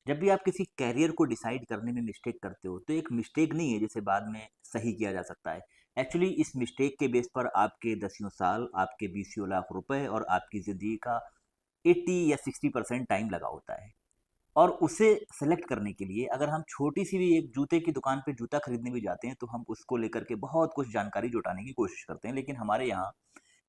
जब भी आप किसी कैरियर को डिसाइड करने में मिस्टेक करते हो, तो एक मिस्टेक नहीं है जिसे बाद में सही किया जा सकता है। एक्चुअली इस मिस्टेक के बेस पर आपके दसियों साल, आपके बीसियों लाख रुपए और आपकी ज़िंदगी का 80 या 60% टाइम लगा होता है। और उसे सेलेक्ट करने के लिए अगर हम छोटी-सी भी एक जूते की दुकान पे जूता खरीदने भी जाते हैं, तो हम उसको लेकर के बहुत कुछ जानकारी जुटाने की कोशिश करते हैं। लेकिन हमारे यहाँ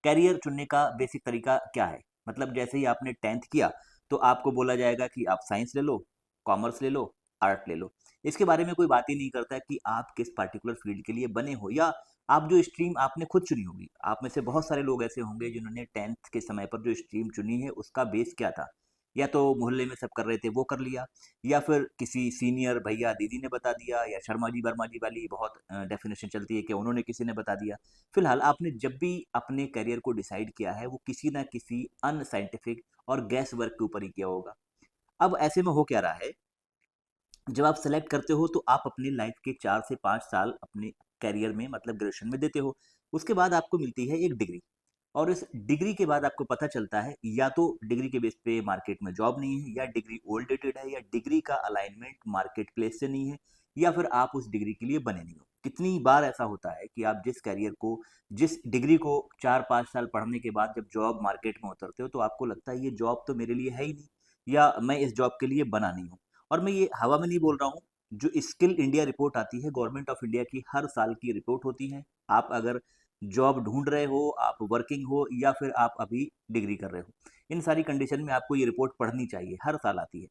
करियर चुनने का बेसिक तरीका क्या है? मतलब जैसे ही आपने 10th किया, तो आपको बोला जाएगा कि आप साइंस ले लो, कॉमर्स ले लो, आर्ट ले लो। इसके बारे में कोई बात ही नहीं करता कि आप किस पार्टिकुलर फ़ील्ड के लिए बने हो या आप जो स्ट्रीम आपने खुद चुनी होगी। आप में से बहुत सारे लोग ऐसे होंगे जिन्होंने 10th के समय पर जो स्ट्रीम चुनी है, उसका बेस क्या था? या तो मोहल्ले में सब कर रहे थे, वो कर लिया या फिर किसी सीनियर भैया-दीदी ने बता दिया या शर्मा जी, वर्मा जी वाली बहुत डेफ़िनेशन चलती है कि उन्होंने किसी ने बता दिया। फिलहाल आपने जब भी अपने करियर को डिसाइड किया है, वो किसी न किसी अनसाइंटिफिक और गैस वर्क के ऊपर ही किया होगा। अब ऐसे में हो क्या रहा है, जब आप सेलेक्ट करते हो तो आप अपनी लाइफ के 4 से 5 साल अपने करियर में मतलब ग्रेजुएशन में देते हो। उसके बाद आपको मिलती है एक डिग्री और इस डिग्री के बाद आपको पता चलता है या तो डिग्री के बेस पे मार्केट में जॉब नहीं है या डिग्री ओल्ड डेटेड है या डिग्री का अलाइनमेंट मार्केट प्लेस से नहीं है या फिर आप उस डिग्री के लिए बने नहीं हो। कितनी बार ऐसा होता है कि आप जिस करियर को, जिस डिग्री को 4-5 साल पढ़ने के बाद जब जॉब मार्केट में उतरते हो तो आपको लगता है ये जॉब तो मेरे लिए है ही नहीं या मैं इस जॉब के लिए बना नहीं हूँ। और मैं ये हवा में नहीं बोल रहा हूँ, जो स्किल इंडिया रिपोर्ट आती है गवर्नमेंट ऑफ इंडिया की हर साल की रिपोर्ट होती है। आप अगर जॉब ढूँढ रहे हो, आप वर्किंग हो या फिर आप अभी डिग्री कर रहे हो। इन सारी कंडीशन में आपको ये रिपोर्ट पढ़नी चाहिए, हर साल आती है।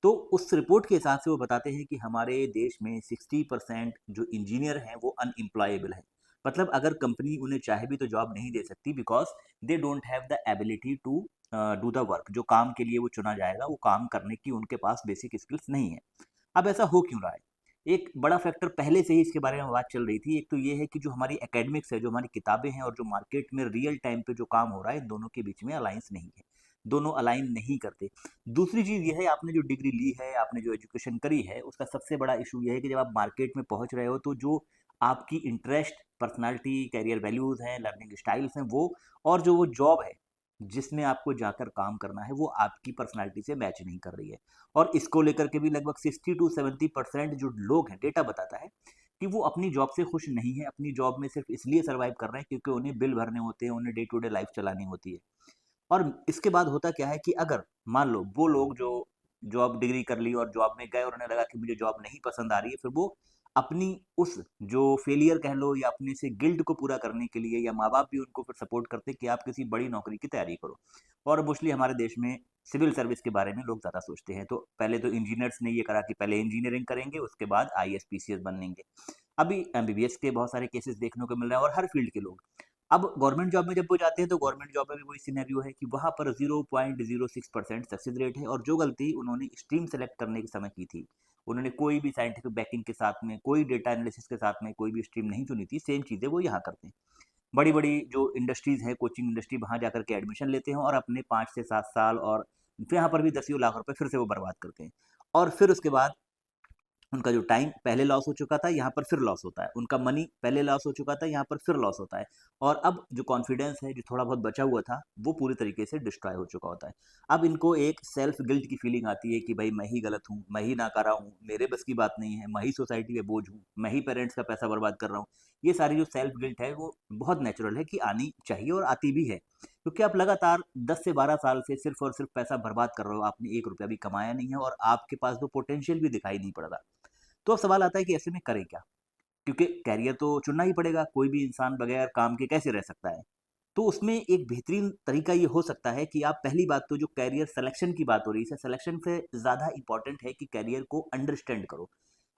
तो उस रिपोर्ट के हिसाब से वो बताते हैं कि हमारे देश में 60% जो इंजीनियर हैं वो अनएम्प्लॉयबल हैं। मतलब अगर कंपनी उन्हें चाहे भी तो जॉब नहीं दे सकती because they don't have the ability to do the work. जो काम के लिए वो चुना जाएगा, वो काम करने की उनके पास बेसिक स्किल्स नहीं है। अब ऐसा हो क्यों रहा है? एक बड़ा फैक्टर पहले से ही इसके बारे में बात चल रही थी। एक तो ये है कि जो हमारी एकेडमिक्स है, जो हमारी किताबें हैं और जो मार्केट में रियल टाइम पे जो काम हो रहा है, इन दोनों के बीच में अलायंस नहीं है। दोनों अलाइन नहीं करते। दूसरी चीज़ ये है आपने जो डिग्री ली है, आपने जो एजुकेशन करी है, उसका सबसे बड़ा इश्यू ये है कि जब आप मार्केट में पहुँच रहे हो तो जो आपकी इंटरेस्ट, पर्सनैलिटी, करियर वैल्यूज़ हैं, लर्निंग स्टाइल्स हैं वो और जो वो जॉब है, जिसमें आपको जाकर काम करना है, वो आपकी पर्सनैलिटी से मैच नहीं कर रही है। और इसको लेकर के भी लगभग 60 टू 70% जो लोग हैं, डेटा बताता है कि वो अपनी जॉब से खुश नहीं है, अपनी जॉब में सिर्फ़ इसलिए सर्वाइव कर रहे हैं क्योंकि उन्हें बिल भरने होते हैं, उन्हें डे टू डे लाइफ़ चलानी होती है। और इसके बाद होता क्या है कि अगर मान लो वो लोग जो जॉब डिग्री कर ली और जॉब में गए और उन्हें लगा कि मुझे जॉब नहीं पसंद आ रही है, फिर वो अपनी उस जो फेलियर कह लो या अपने से गिल्ट को पूरा करने के लिए या माँ-बाप भी उनको फिर सपोर्ट करते हैं कि आप किसी बड़ी नौकरी की तैयारी करो। और मोस्टली हमारे देश में सिविल सर्विस के बारे में लोग ज़्यादा सोचते हैं। तो पहले तो इंजीनियर्स ने ये करा कि पहले इंजीनियरिंग करेंगे, उसके बाद आईएएस, पीसीएस बनेंगे। अभी एमबीबीएस के बहुत सारे केसेस देखने को मिल रहे हैं और हर फील्ड के लोग। अब गवर्नमेंट जॉब में जब वो जाते हैं तो गवर्नमेंट जॉब में भी वही सिनेरियो है कि वहाँ पर 0.06% सक्सेस रेट है और जो गलती उन्होंने स्ट्रीम सेलेक्ट करने के समय की थी, उन्होंने कोई भी साइंटिफिक बैकिंग के साथ में, कोई डेटा एनालिसिस के साथ में कोई भी स्ट्रीम नहीं चुनी थी, सेम चीज़ें वो यहाँ करते हैं। बड़ी-बड़ी जो इंडस्ट्रीज़ हैं, कोचिंग इंडस्ट्री वहाँ जाकर के एडमिशन लेते हैं और अपने 5 से 7 साल और फिर यहाँ पर भी दसियों लाख रुपए फिर से वो बर्बाद करते हैं। और फिर उसके बाद उनका जो टाइम पहले लॉस हो चुका था, यहाँ पर फिर लॉस होता है। उनका मनी पहले लॉस हो चुका था, यहाँ पर फिर लॉस होता है। और अब जो कॉन्फिडेंस है, जो थोड़ा बहुत बचा हुआ था, वो पूरी तरीके से डिस्ट्रॉय हो चुका होता है। अब इनको एक सेल्फ गिल्ट की फीलिंग आती है कि भई मैं ही गलत हूँ, मैं ही नाकारा हूँ, मेरे बस की बात नहीं है, मैं ही सोसाइटी का बोझ हूँ, मैं ही पेरेंट्स का पैसा बर्बाद कर रहा हूँ। ये सारी जो सेल्फ गिल्ट है, वो बहुत नेचुरल है कि आनी चाहिए और आती भी है। क्योंकि आप लगातार 10 से 12 साल से सिर्फ़ और सिर्फ़ पैसा बर्बाद कर रहे हो, आपने 1 रुपया भी कमाया नहीं है और आपके पास तो पोटेंशियल भी दिखाई नहीं पड़ रहा। तो अब सवाल आता है कि ऐसे में करें क्या? क्योंकि करियर तो चुनना ही पड़ेगा, कोई भी इंसान बगैर काम के कैसे रह सकता है? तो उसमें एक बेहतरीन तरीका ये हो सकता है कि आप पहली बात तो जो करियर सिलेक्शन की बात हो रही है, सिलेक्शन से ज़्यादा इम्पोर्टेंट है कि करियर को अंडरस्टैंड करो।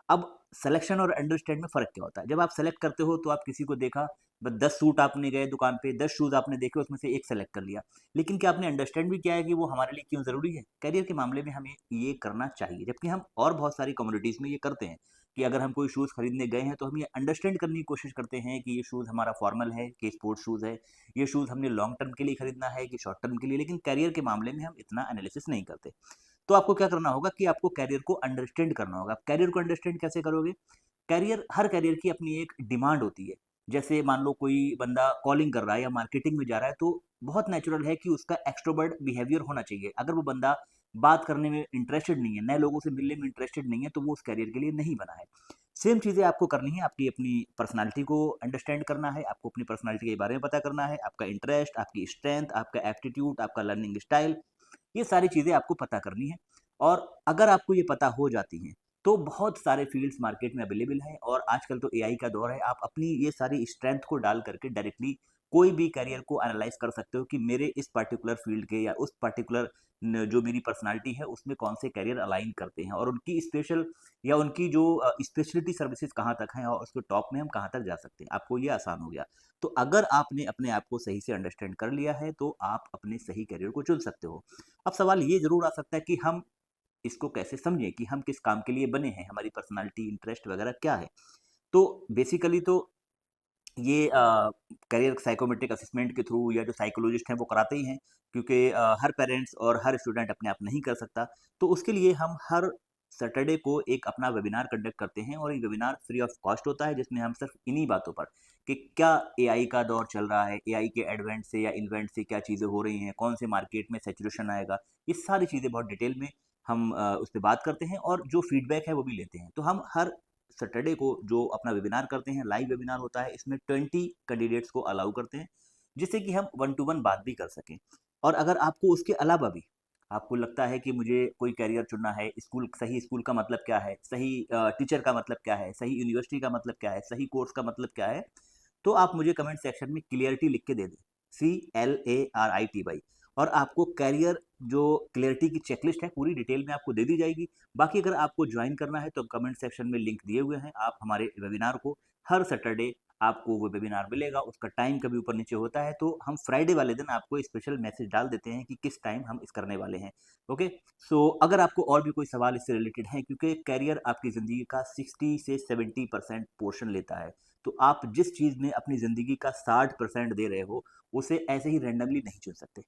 अब सिलेक्शन और अंडरस्टैंड में फ़र्क क्या होता है? जब आप सेलेक्ट करते हो तो आप किसी को देखा, ब 10 सूट आपने गए दुकान पे, 10 शूज़ आपने देखे उसमें से 1 सेलेक्ट कर लिया। लेकिन क्या आपने अंडरस्टैंड भी किया है कि वो हमारे लिए क्यों ज़रूरी है? करियर के मामले में हमें ये करना चाहिए, जबकि हम और बहुत सारी कम्युनिटीज़ में ये करते हैं कि अगर हम कोई शूज़ खरीदने गए हैं तो हम ये अंडरस्टैंड करने की कोशिश करते हैं कि ये शूज़ हमारा फॉर्मल है, कि स्पोर्ट्स शूज़ है, ये शूज़ हमने लॉन्ग टर्म के लिए खरीदना है कि शॉर्ट टर्म के लिए, लेकिन करियर के मामले में हम इतना एनालिसिस नहीं करते। तो आपको क्या करना होगा कि आपको करियर को अंडरस्टैंड करना होगा। आप करियर को अंडरस्टैंड कैसे करोगे? हर करियर की अपनी एक डिमांड होती है। जैसे मान लो कोई बंदा कॉलिंग कर रहा है या मार्केटिंग में जा रहा है तो बहुत नेचुरल है कि उसका एक्स्ट्रोवर्ट बिहेवियर होना चाहिए। अगर वो बंदा बात करने में इंटरेस्टेड नहीं है, नए लोगों से मिलने में इंटरेस्टेड नहीं है, तो वो उस करियर के लिए नहीं बना है। सेम चीज़ें आपको करनी है, आपकी अपनी पर्सनैलिटी को अंडरस्टैंड करना है, आपको अपनी पर्सनैलिटी के बारे में पता करना है, आपका इंटरेस्ट, आपकी स्ट्रेंथ, आपका एप्टीट्यूड, आपका लर्निंग स्टाइल, ये सारी चीज़ें आपको पता करनी है। और अगर आपको ये पता हो जाती हैं, तो बहुत सारे फ़ील्ड्स मार्केट में अवेलेबल हैं और आजकल तो एआई का दौर है, आप अपनी ये सारी स्ट्रेंथ को डाल करके डायरेक्टली कोई भी करियर को एनालाइज़ कर सकते हो कि मेरे इस पर्टिकुलर फ़ील्ड के या उस पर्टिकुलर न जो मेरी पर्सनैलिटी है, उसमें कौन से करियर अलाइन करते हैं और उनकी स्पेशल या उनकी जो स्पेशलिटी सर्विसेज़ कहाँ तक हैं और उसके टॉप में हम कहाँ तक जा सकते हैं। आपको ये आसान हो गया। तो अगर आपने अपने आप को सही से अंडरस्टैंड कर लिया है, तो आप अपने सही करियर को चुन सकते हो। अब सवाल ये ज़रूर आ सकता है कि हम इसको कैसे समझें कि हम किस काम के लिए बने हैं, हमारी पर्सनैलिटी, इंटरेस्ट वगैरह क्या है? तो बेसिकली तो ये करियर साइकोमेट्रिक असेसमेंट के थ्रू या जो साइकोलॉजिस्ट हैं वो कराते ही हैं, क्योंकि हर पेरेंट्स और हर स्टूडेंट अपने आप नहीं कर सकता। तो उसके लिए हम हर सैटरडे को एक अपना वेबिनार कंडक्ट करते हैं और ये वेबिनार फ्री ऑफ कॉस्ट होता है, जिसमें हम सिर्फ इन्हीं बातों पर कि क्या एआई का दौर चल रहा है, एआई के एडवेंट से या इन्वेंट से क्या चीज़ें हो रही हैं, कौन से मार्केट में सैचुरेशन आएगा, ये सारी चीज़ें बहुत डिटेल में हम उस पे बात करते हैं और जो फीडबैक है वो भी लेते हैं। तो हम हर सैटरडे को जो अपना वेबिनार करते हैं, लाइव वेबिनार होता है, इसमें 20 कैंडिडेट्स को अलाउ करते हैं, जिससे कि हम वन टू वन बात भी कर सकें। और अगर आपको उसके अलावा भी आपको लगता है कि मुझे कोई करियर चुनना है, सही स्कूल का मतलब क्या है, सही टीचर का मतलब क्या है, सही यूनिवर्सिटी का मतलब क्या है, सही कोर्स का मतलब क्या है, तो आप मुझे कमेंट सेक्शन में क्लियरिटी लिख के दे दें, CLARITY। और आपको करियर जो क्लियरिटी की चेकलिस्ट है पूरी डिटेल में आपको दे दी जाएगी। बाकी अगर आपको ज्वाइन करना है तो कमेंट सेक्शन में लिंक दिए हुए हैं, आप हमारे वेबिनार को हर सैटरडे आपको वो वेबिनार मिलेगा, उसका टाइम कभी ऊपर नीचे होता है, तो हम फ्राइडे वाले दिन आपको स्पेशल मैसेज डाल देते हैं कि किस टाइम हम इस करने वाले हैं। ओके, सो अगर आपको और भी कोई सवाल इससे रिलेटेड है, क्योंकि करियर आपकी ज़िंदगी का 60 से 70% पोर्शन लेता है, तो आप जिस चीज़ में अपनी ज़िंदगी का 60% दे रहे हो, उसे ऐसे ही रैंडमली नहीं चुन सकते।